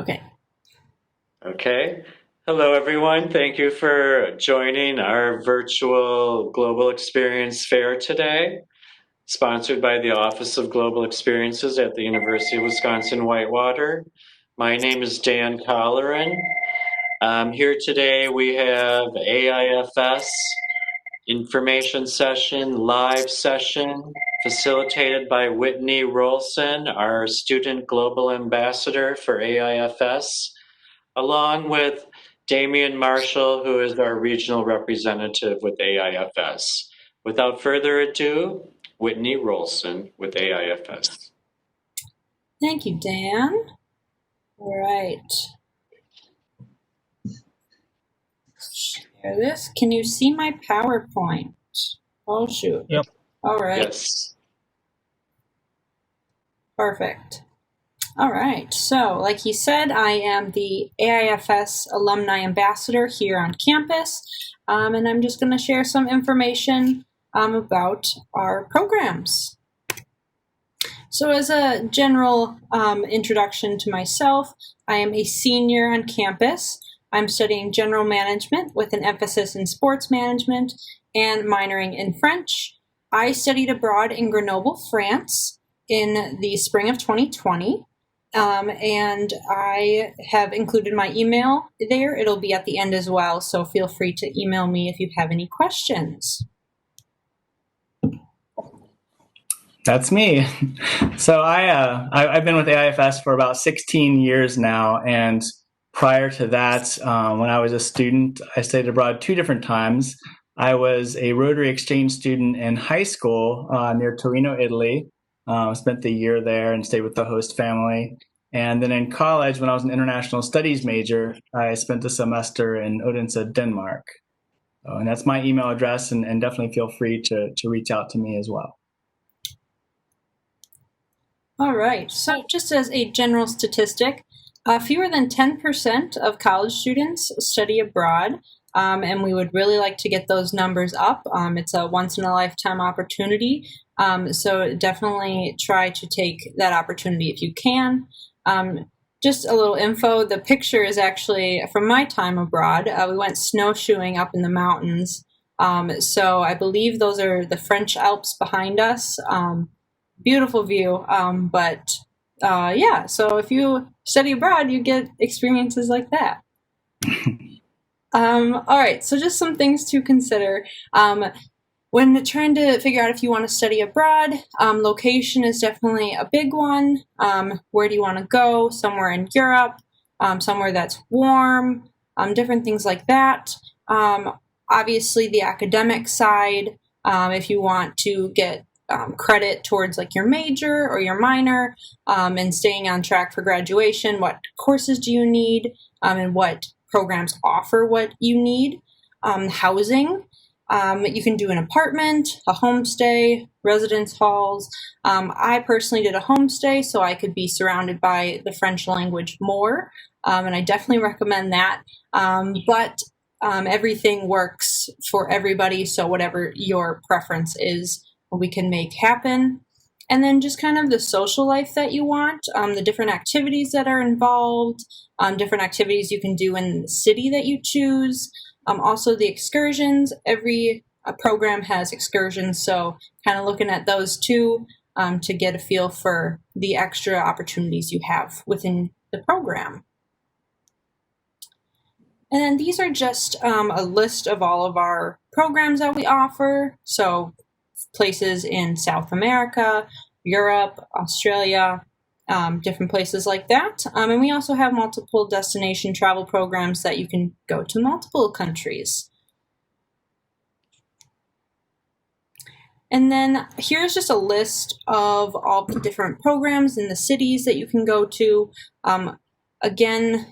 Okay. Okay. Hello, everyone. Thank you for joining our virtual Global Experience Fair today, sponsored by the Office of Global Experiences at the University of Wisconsin-Whitewater. My name is Dan Colleran. Here today we have AIFS information session, live session, facilitated by Whitney Rolson, our student global ambassador for AIFS, along with Damian Marshall, who is our regional representative with AIFS. Without further ado, Whitney Rolson with AIFS. Thank you, Dan. All right. Share this. Can you see my PowerPoint? Oh, shoot. Yep. All right. Yes. Perfect. All right. So, like he said, I am the AIFS Alumni Ambassador here on campus, and I'm just going to share some information about our programs. So as a general introduction to myself, I am a senior on campus. I'm studying general management with an emphasis in sports management and minoring in French. I studied abroad in Grenoble, France in the spring of 2020. And I have included my email there. It'll be at the end as well, so feel free to email me if you have any questions. That's me. So I've been with AIFS for about 16 years now, and prior to that, when I was a student, I studied abroad 2 different times. I was a Rotary Exchange student in high school near Torino, Italy. Spent the year there and stayed with the host family. And then in college, when I was an international studies major, I spent a semester in Odense, Denmark. And that's my email address, and definitely feel free to reach out to me as well. All right, so just as a general statistic, fewer than 10% of college students study abroad, and we would really like to get those numbers up. It's a once-in-a-lifetime opportunity, so definitely try to take that opportunity if you can. Just a little info, the picture is actually from my time abroad. We went snowshoeing up in the mountains, so I believe those are the French Alps behind us. Beautiful view, yeah, so if you study abroad, you get experiences like that. All right, so just some things to consider. When trying to figure out if you want to study abroad, location is definitely a big one. Where do you want to go? Somewhere in Europe, somewhere that's warm, different things like that. Obviously, the academic side, if you want to get credit towards like your major or your minor, and staying on track for graduation, what courses do you need, and what programs offer what you need. Housing, you can do an apartment, a homestay, residence halls. I personally did a homestay so I could be surrounded by the French language more, and I definitely recommend that. But everything works for everybody, so whatever your preference is, we can make happen. And then just kind of the social life that you want, the different activities that are involved, different activities you can do in the city that you choose. Also the excursions, every program has excursions, so kind of looking at those too, to get a feel for the extra opportunities you have within the program. And then these are just a list of all of our programs that we offer. So places in South America, Europe, Australia, different places like that. And we also have multiple destination travel programs that you can go to multiple countries. And then here's just a list of all the different programs in the cities that you can go to. Again,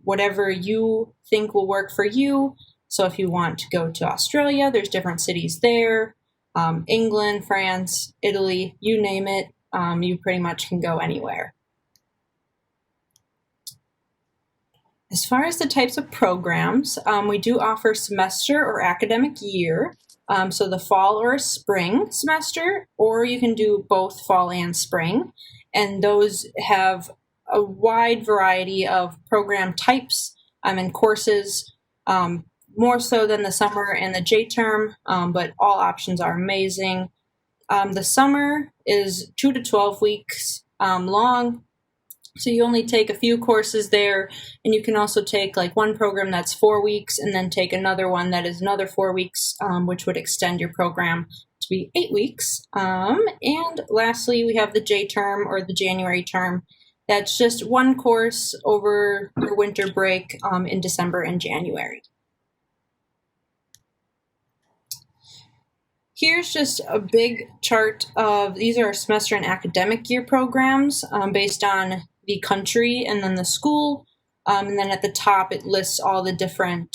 whatever you think will work for you. So if you want to go to Australia, there's different cities there. England, France, Italy, you name it, you pretty much can go anywhere. As far as the types of programs, we do offer semester or academic year, so the fall or spring semester, or you can do both fall and spring, and those have a wide variety of program types and courses, more so than the summer and the J term, but all options are amazing. The summer is 2 to 12 weeks long, so you only take a few courses there, and you can also take like one program that's 4 weeks and then take another one that is another 4 weeks, which would extend your program to be 8 weeks. And lastly, we have the J term or the January term. That's just one course over your winter break in December and January. Here's just a big chart of, these are semester and academic year programs based on the country and then the school. And then at the top, it lists all the different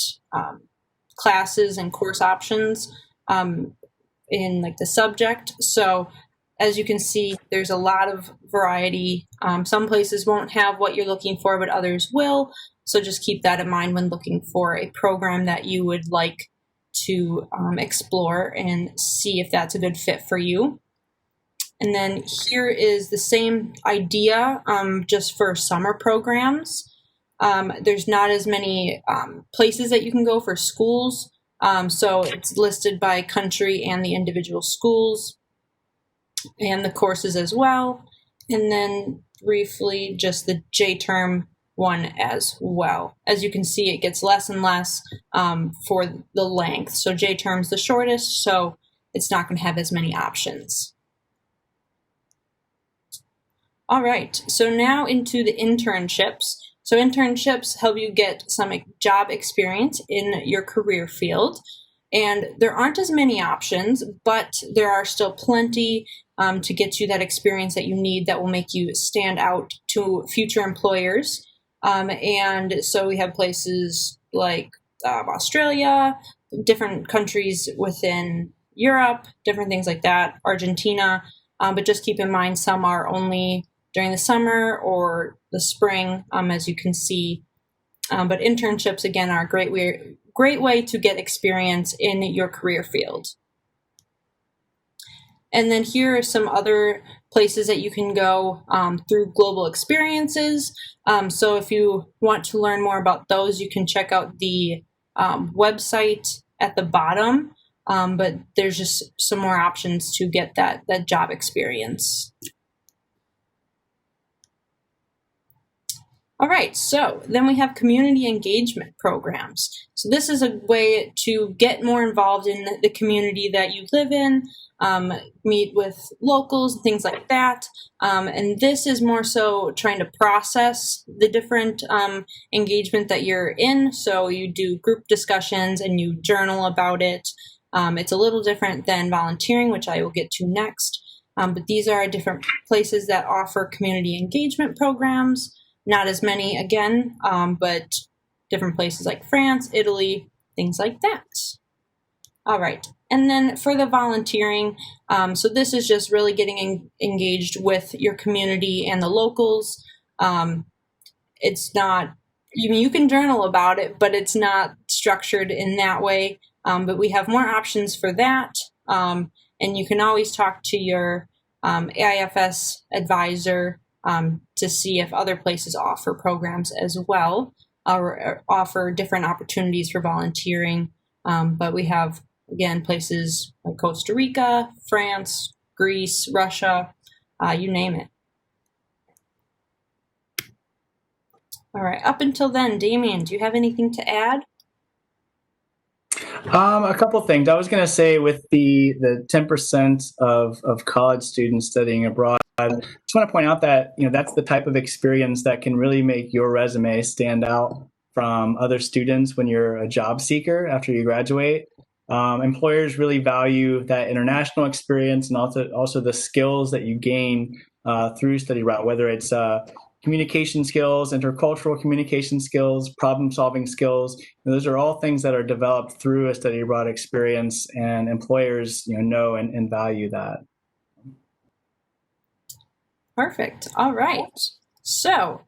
classes and course options in like the subject. So as you can see, there's a lot of variety. Some places won't have what you're looking for, but others will. So just keep that in mind when looking for a program that you would like to explore and see if that's a good fit for you. And then here is the same idea just for summer programs. There's not as many places that you can go for schools. So it's listed by country and the individual schools and the courses as well. And then briefly, just the J term one as well. As you can see, it gets less and less for the length. So J term's the shortest, so it's not going to have as many options. All right, so now into the internships. So internships help you get some job experience in your career field. And there aren't as many options, but there are still plenty to get you that experience that you need that will make you stand out to future employers. And so we have places like Australia, different countries within Europe, different things like that, Argentina. But just keep in mind, some are only during the summer or the spring, as you can see. But internships, again, are a great way to get experience in your career field. And then here are some other places that you can go through global experiences. So if you want to learn more about those, you can check out the website at the bottom. But there's just some more options to get that job experience. All right, so then we have community engagement programs. So this is a way to get more involved in the community that you live in, meet with locals and things like that. And this is more so trying to process the different engagement that you're in. So you do group discussions and you journal about it. It's a little different than volunteering, which I will get to next. But these are different places that offer community engagement programs. Not as many, again, but different places like France, Italy, things like that. All right. And then for the volunteering, so this is just really getting engaged with your community and the locals. It's not, you can journal about it, but it's not structured in that way. But we have more options for that. And you can always talk to your AIFS advisor to see if other places offer programs as well, or offer different opportunities for volunteering. But we have, again, places like Costa Rica, France, Greece, Russia, you name it. All right, up until then, Damien, do you have anything to add? A couple things. I was going to say with the 10% of college students studying abroad, I just want to point out that that's the type of experience that can really make your resume stand out from other students when you're a job seeker after you graduate. Employers really value that international experience and also the skills that you gain through study abroad, whether it's communication skills, intercultural communication skills, problem-solving skills. Those are all things that are developed through a study abroad experience, and employers know and value that. Perfect. All right. So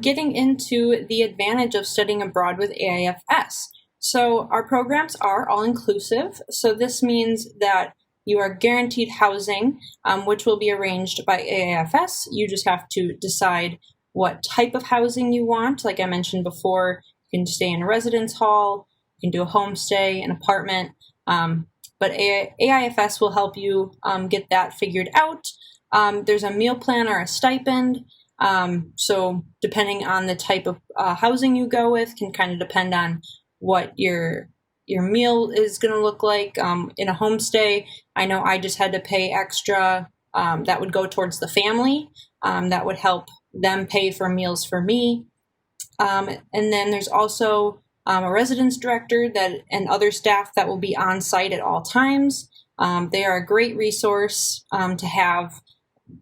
getting into the advantage of studying abroad with AIFS. So our programs are all-inclusive. So this means that you are guaranteed housing, which will be arranged by AIFS. You just have to decide what type of housing you want. Like I mentioned before, you can stay in a residence hall, you can do a homestay, an apartment, but AIFS will help you get that figured out. There's a meal plan or a stipend. So depending on the type of housing you go with can kind of depend on what your meal is going to look like. In a homestay, I know I just had to pay extra that would go towards the family. That would help them pay for meals for me. And then there's also a residence director and other staff that will be on site at all times. They are a great resource to have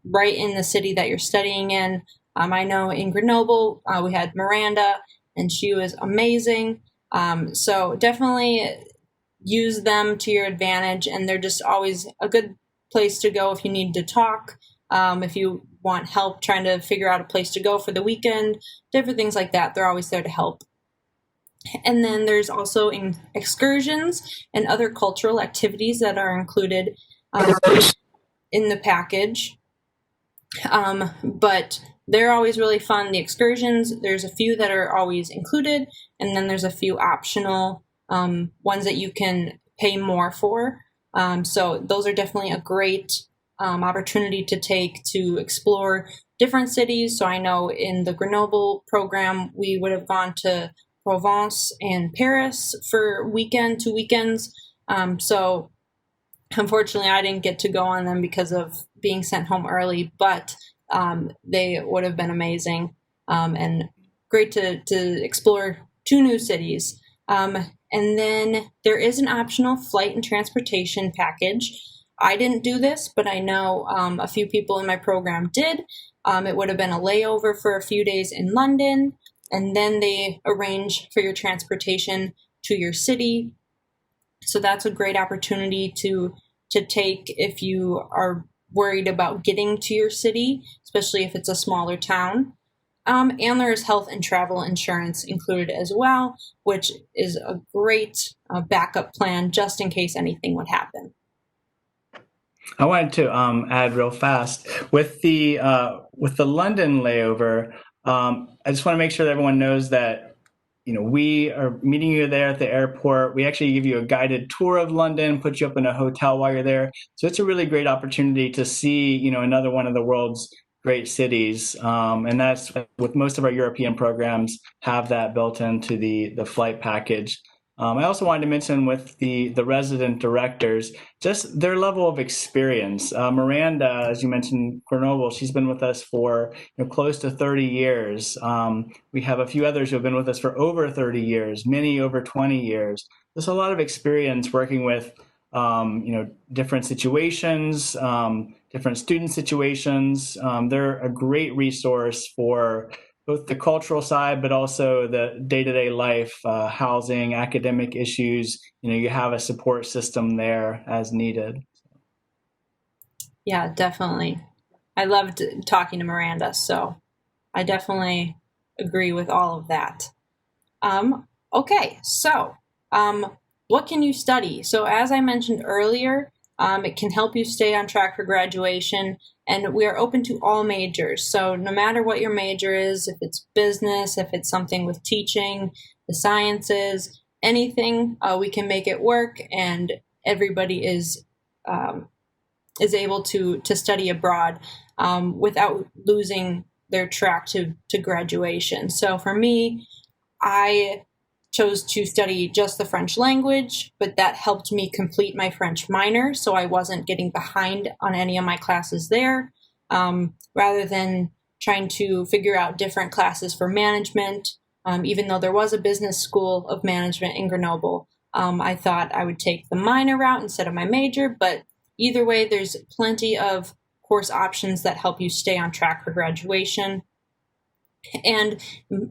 right in the city that you're studying in. I know in Grenoble, we had Miranda, and she was amazing. So definitely use them to your advantage, and they're just always a good place to go if you need to talk, if you want help trying to figure out a place to go for the weekend, different things like that. They're always there to help. And then there's also excursions and other cultural activities that are included in the package. But they're always really fun. The excursions, there's a few that are always included, and then there's a few optional ones that you can pay more for. So those are definitely a great opportunity to take to explore different cities. So I know in the Grenoble program, we would have gone to Provence and Paris for 2 weekends. So unfortunately, I didn't get to go on them because of being sent home early, but they would have been amazing and great to explore 2 new cities. And then there is an optional flight and transportation package. I didn't do this, but I know a few people in my program did. It would have been a layover for a few days in London, and then they arrange for your transportation to your city. So that's a great opportunity to take if you are worried about getting to your city, especially if it's a smaller town. And there is health and travel insurance included as well, which is a great backup plan just in case anything would happen. I wanted to add real fast with the London layover. I just want to make sure that everyone knows that we are meeting you there at the airport. We actually give you a guided tour of London, put you up in a hotel while you're there. So it's a really great opportunity to see another one of the world's great cities, and that's with most of our European programs have that built into the flight package. I also wanted to mention with the resident directors, just their level of experience. Miranda, as you mentioned, Grenoble, she's been with us for close to 30 years. We have a few others who have been with us for over 30 years, many over 20 years. There's a lot of experience working with different situations, different student situations. They're a great resource for both the cultural side, but also the day-to-day life, housing, academic issues. You have a support system there as needed. Yeah, definitely. I loved talking to Miranda, so I definitely agree with all of that. Okay, so what can you study? So as I mentioned earlier, it can help you stay on track for graduation, and we are open to all majors. So no matter what your major is, if it's business, if it's something with teaching, the sciences, anything, we can make it work, and everybody is able to study abroad without losing their track to graduation. So for me, I chose to study just the French language, but that helped me complete my French minor, so I wasn't getting behind on any of my classes there. Rather than trying to figure out different classes for management, even though there was a business school of management in Grenoble, I thought I would take the minor route instead of my major, but either way, there's plenty of course options that help you stay on track for graduation. And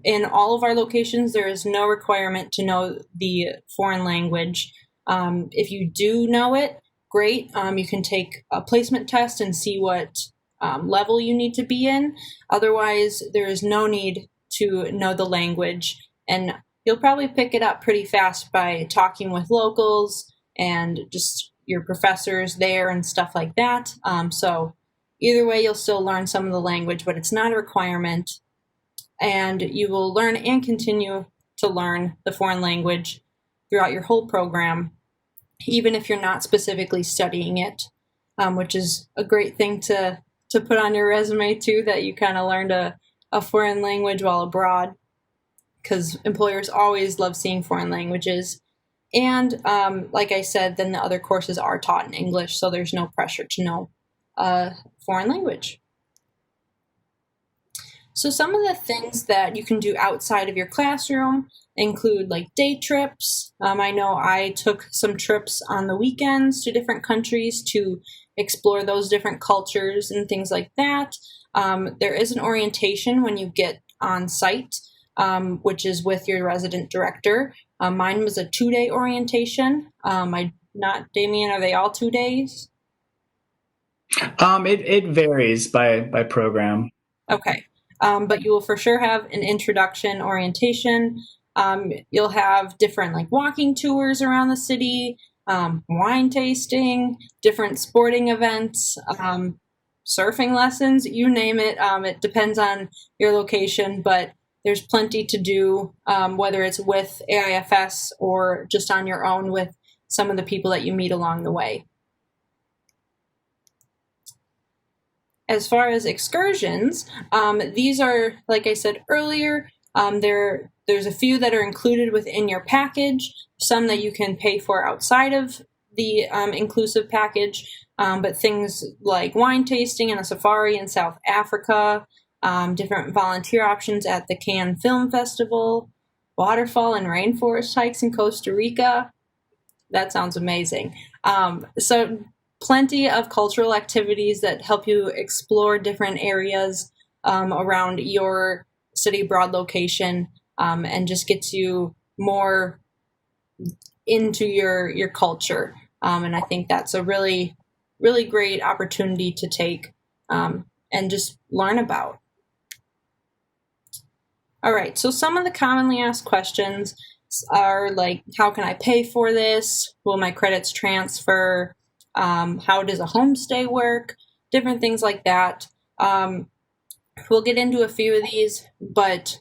in all of our locations, there is no requirement to know the foreign language. If you do know it, great. You can take a placement test and see what level you need to be in. Otherwise, there is no need to know the language. And you'll probably pick it up pretty fast by talking with locals and just your professors there and stuff like that. So either way, you'll still learn some of the language, but it's not a requirement. and you will learn and continue to learn the foreign language throughout your whole program, even if you're not specifically studying it, which is a great thing to put on your resume too, that you kind of learned a foreign language while abroad, because employers always love seeing foreign languages. And like I said, then the other courses are taught in English, so there's no pressure to know a foreign language. So some of the things that you can do outside of your classroom include like day trips. I know I took some trips on the weekends to different countries to explore those different cultures and things like that. There is an orientation when you get on site, which is with your resident director. Mine was a 2-day orientation. Damien, are they all 2 days? It varies by program. Okay. But you will for sure have an introduction orientation. You'll have different like walking tours around the city, wine tasting, different sporting events, surfing lessons, you name it. It depends on your location, but there's plenty to do, whether it's with AIFS or just on your own with some of the people that you meet along the way. As far as excursions, these are, like I said earlier, there's a few that are included within your package, some that you can pay for outside of the inclusive package, but things like wine tasting and a safari in South Africa, different volunteer options at the Cannes Film Festival, waterfall and rainforest hikes in Costa Rica. That sounds amazing. So plenty of cultural activities that help you explore different areas around your study abroad location, and just gets you more into your culture. And I think that's a really, really great opportunity to take and just learn about. All right, so some of the commonly asked questions are like, how can I pay for this? Will my credits transfer? How does a homestay work? Different things like that. We'll get into a few of these, but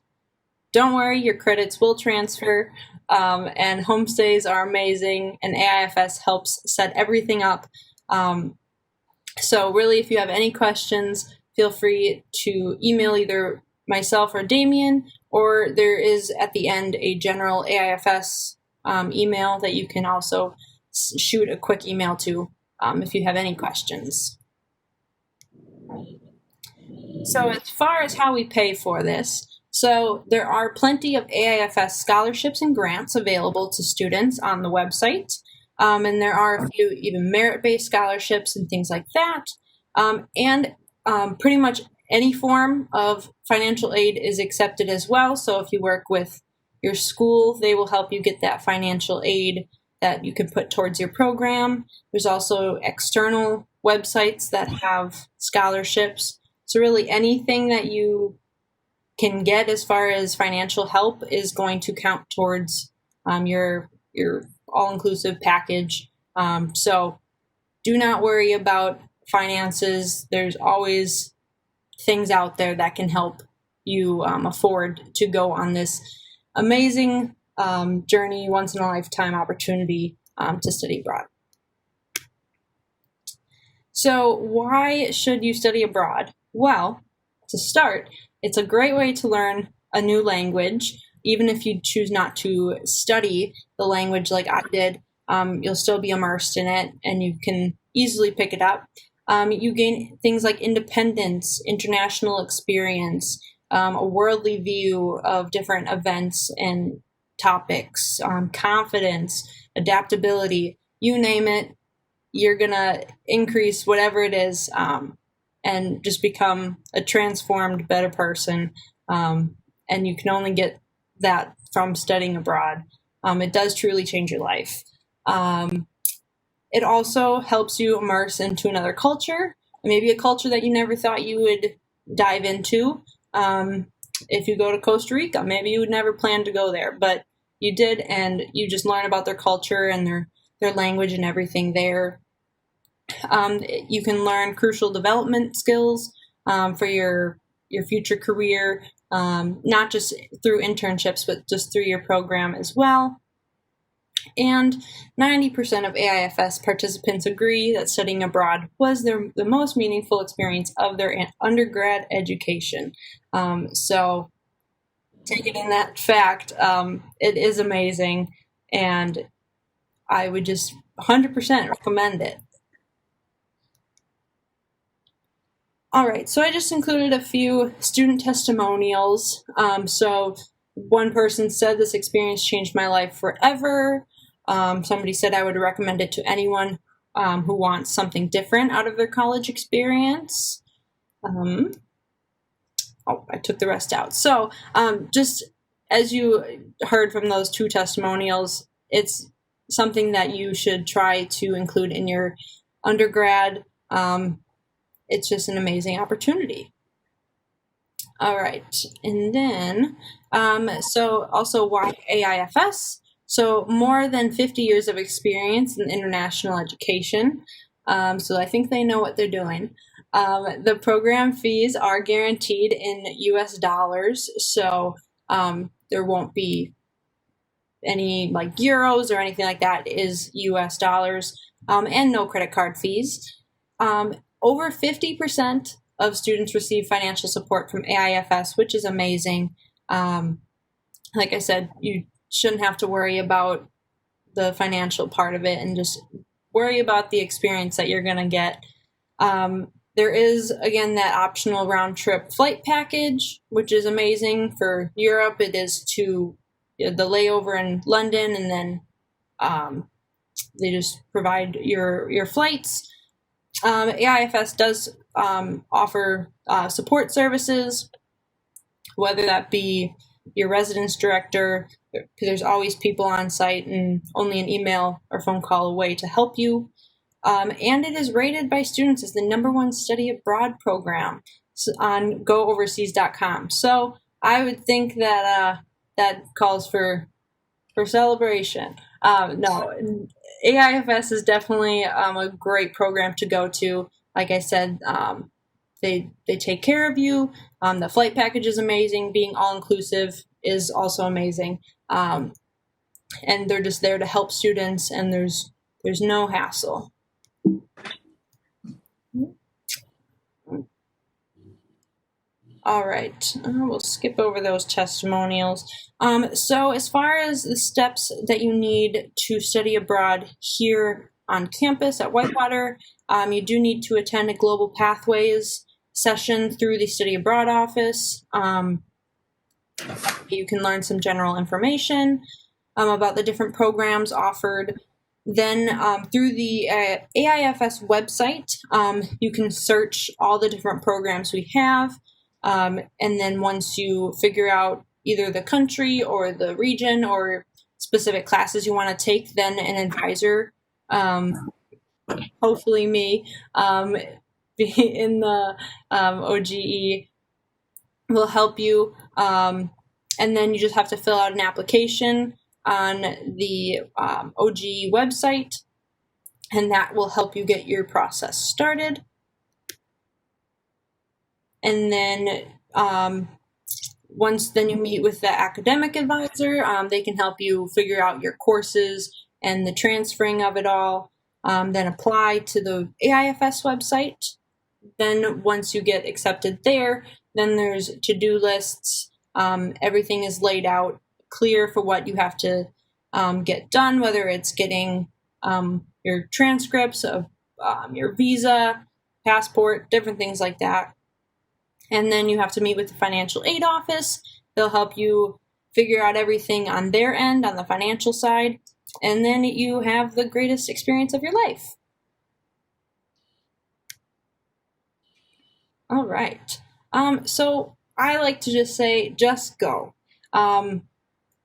don't worry, your credits will transfer, and homestays are amazing, and AIFS helps set everything up. So really, if you have any questions, feel free to email either myself or Damien, or there is at the end a general AIFS email that you can also shoot a quick email to if you have any questions. So as far as how we pay for this, so there are plenty of AIFS scholarships and grants available to students on the website, and there are a few even merit-based scholarships and things like that, and pretty much any form of financial aid is accepted as well. So if you work with your school, they will help you get that financial aid that you can put towards your program. There's also external websites that have scholarships. So really anything that you can get as far as financial help is going to count towards your all-inclusive package. So do not worry about finances. There's always things out there that can help you afford to go on this amazing journey, once-in-a-lifetime opportunity to study abroad. So why should you study abroad? Well, to start, it's a great way to learn a new language. Even if you choose not to study the language like I did, you'll still be immersed in it and you can easily pick it up. You gain things like independence, international experience, a worldly view of different events and topics, confidence, adaptability, you name it, you're going to increase whatever it is and just become a transformed, better person. And you can only get that from studying abroad. It does truly change your life. It also helps you immerse into another culture, maybe a culture that you never thought you would dive into. If you go to Costa Rica, maybe you would never plan to go there, but you did, and you just learn about their culture and their language and everything there. You can learn crucial development skills for your future career, not just through internships, but just through your program as well. And 90% of AIFS participants agree that studying abroad was the most meaningful experience of their undergrad education. So taking in that fact, it is amazing, and I would just 100% recommend it. All right, so I just included a few student testimonials. So one person said, "This experience changed my life forever." Somebody said, "I would recommend it to anyone who wants something different out of their college experience." Oh, I took the rest out. So just as you heard from those two testimonials, it's something that you should try to include in your undergrad. It's just an amazing opportunity. All right, and then, so also why AIFS? So more than 50 years of experience in international education. So I think they know what they're doing. The program fees are guaranteed in US dollars, so there won't be any like euros or anything like that. It is US dollars, and no credit card fees. Over 50% of students receive financial support from AIFS, which is amazing. Like I said, you shouldn't have to worry about the financial part of it and just worry about the experience that you're going to get. There is, again, that optional round-trip flight package, which is amazing. For Europe, it is to the layover in London, and then they just provide your flights. AIFS does offer support services, whether that be your residence director. There's always people on site and only an email or phone call away to help you. And it is rated by students as the #1 study abroad program on gooverseas.com. So I would think that that calls for celebration. No, AIFS is definitely a great program to go to. Like I said, they take care of you. The flight package is amazing. Being all-inclusive is also amazing. And they're just there to help students, and there's no hassle. All right, we'll skip over those testimonials. So as far as the steps that you need to study abroad here on campus at Whitewater, you do need to attend a Global Pathways session through the Study Abroad office. You can learn some general information about the different programs offered. Then through the AIFS website, you can search all the different programs we have. And then once you figure out either the country or the region or specific classes you want to take, then an advisor, hopefully me, in the OGE will help you. And then you just have to fill out an application on the OGE website, and that will help you get your process started. And then once then you meet with the academic advisor, they can help you figure out your courses and the transferring of it all. Then apply to the AIFS website. Then once you get accepted there, then there's to-do lists. Everything is laid out clear for what you have to get done, whether it's getting your transcripts of your visa, passport, different things like that. And then you have to meet with the financial aid office. They'll help you figure out everything on their end, on the financial side. And then you have the greatest experience of your life. All right. So I like to just say, just go.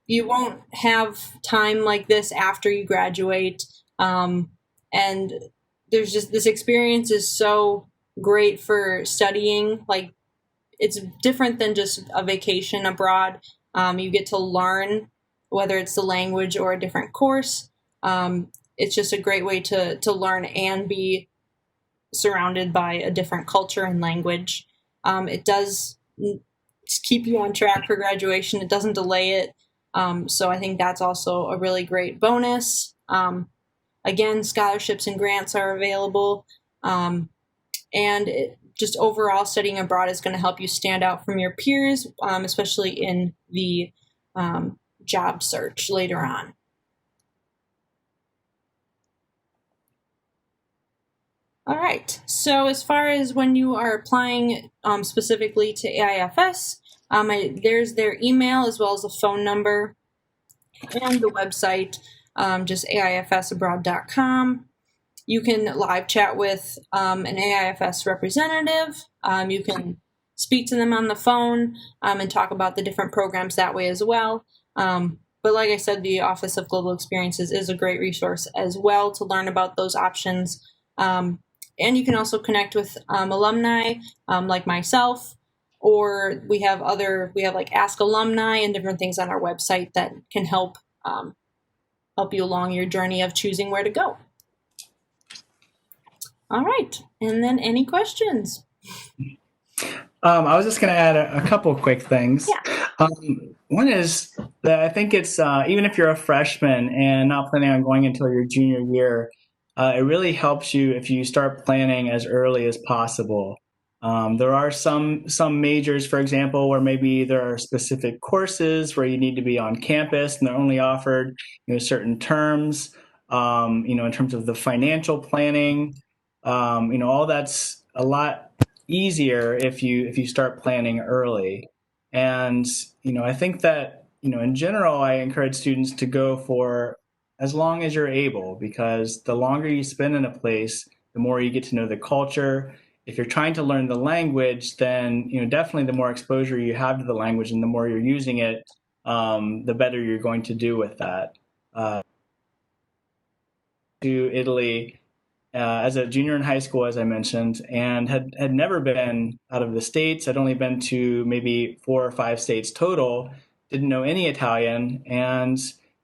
You won't have time like this after you graduate. And there's just, this experience is so great for studying. Like, it's different than just a vacation abroad. You get to learn, whether it's the language or a different course. It's just a great way to learn and be surrounded by a different culture and language. It does keep you on track for graduation. It doesn't delay it. So I think that's also a really great bonus. Again, scholarships and grants are available. And just overall, studying abroad is going to help you stand out from your peers, especially in the job search later on. All right. So as far as when you are applying specifically to AIFS, there's their email as well as a phone number and the website, just AIFSabroad.com. You can live chat with an AIFS representative. You can speak to them on the phone and talk about the different programs that way as well. But like I said, the Office of Global Experiences is a great resource as well to learn about those options. And you can also connect with alumni like myself, or we have like Ask Alumni and different things on our website that can help you along your journey of choosing where to go. All right, and then any questions? I was just going to add a couple of quick things. Yeah. One is that I think it's even if you're a freshman and not planning on going until your junior year, it really helps you if you start planning as early as possible. There are some majors, for example, where maybe there are specific courses where you need to be on campus and they're only offered certain terms. In terms of the financial planning, all that's a lot easier if you start planning early. And I think that in general, I encourage students to go for as long as you're able, because the longer you spend in a place, the more you get to know the culture. If you're trying to learn the language, then definitely the more exposure you have to the language and the more you're using it, the better you're going to do with that. To Italy as a junior in high school, as I mentioned, and had never been out of the States. I'd only been to maybe 4 or 5 states total, didn't know any Italian, and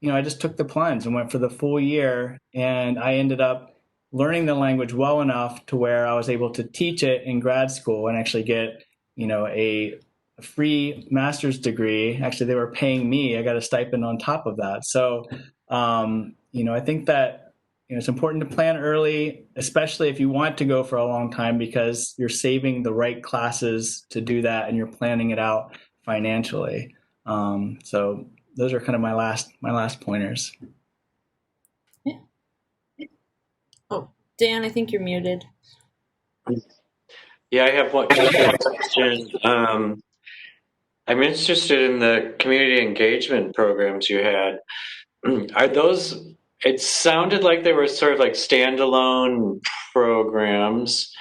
I just took the plunge and went for the full year, and I ended up learning the language well enough to where I was able to teach it in grad school and actually get a free master's degree. Actually, they were paying me. I got a stipend on top of that. So I think that it's important to plan early, especially if you want to go for a long time, because you're saving the right classes to do that and you're planning it out financially. So those are kind of my last pointers. Yeah. Oh, Dan, I think you're muted. Yeah, I have one question. I'm interested in the community engagement programs you had. Are those, it sounded like they were sort of like standalone programs.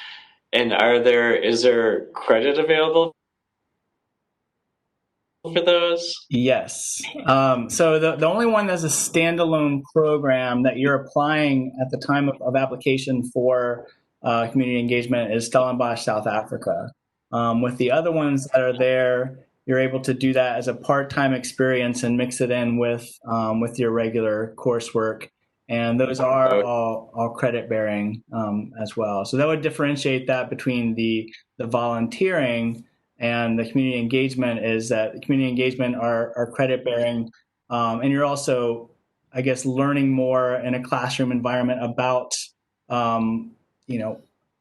And is there credit available for those? Yes. So the only one that's a standalone program that you're applying at the time of application for community engagement is Stellenbosch, South Africa. With the other ones that are there, you're able to do that as a part-time experience and mix it in with your regular coursework. And those are all credit bearing as well. So that would differentiate that between the volunteering and the community engagement, is that community engagement are credit bearing. And you're also, I guess, learning more in a classroom environment about,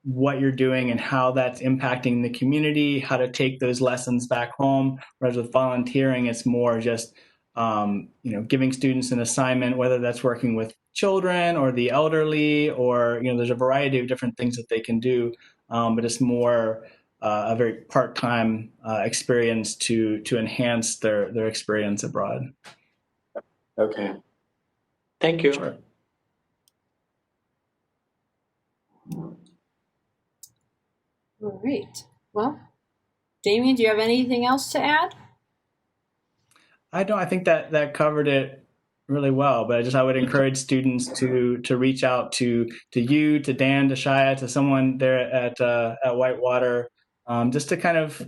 what you're doing and how that's impacting the community, how to take those lessons back home. Whereas with volunteering, it's more just, giving students an assignment, whether that's working with children or the elderly, or, there's a variety of different things that they can do. But it's more a very part-time experience to enhance their experience abroad. Okay. Thank you. Sure. All right. Well, Damien, do you have anything else to add? I don't. I think that covered it really well. But I would encourage students to reach out to you, to Dan, to Shia, to someone there at Whitewater, just to kind of,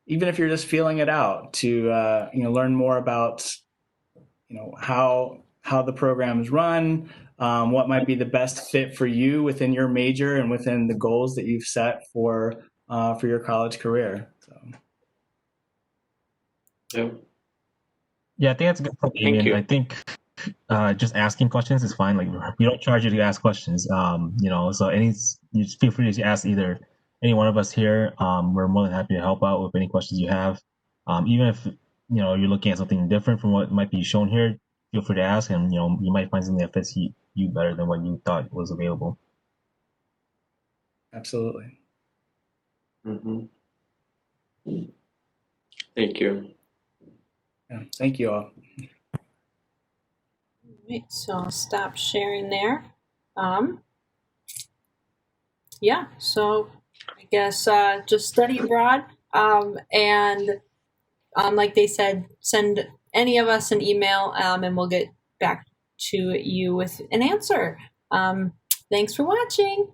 even if you're just feeling it out, to learn more about how the programs run, what might be the best fit for you within your major and within the goals that you've set for your college career. So. Yep. Yeah, I think that's a good point, Thank Damien. you. I think just asking questions is fine. Like we don't charge you to ask questions. So you just feel free to ask either any one of us here. We're more than happy to help out with any questions you have. Even if you're looking at something different from what might be shown here, feel free to ask, and you might find something that fits you better than what you thought was available. Absolutely. Mm-hmm. Thank you. Yeah, thank you all. Right, so I'll stop sharing there. Yeah, so I guess just study abroad, and like they said, send any of us an email, and we'll get back to you with an answer. Thanks for watching.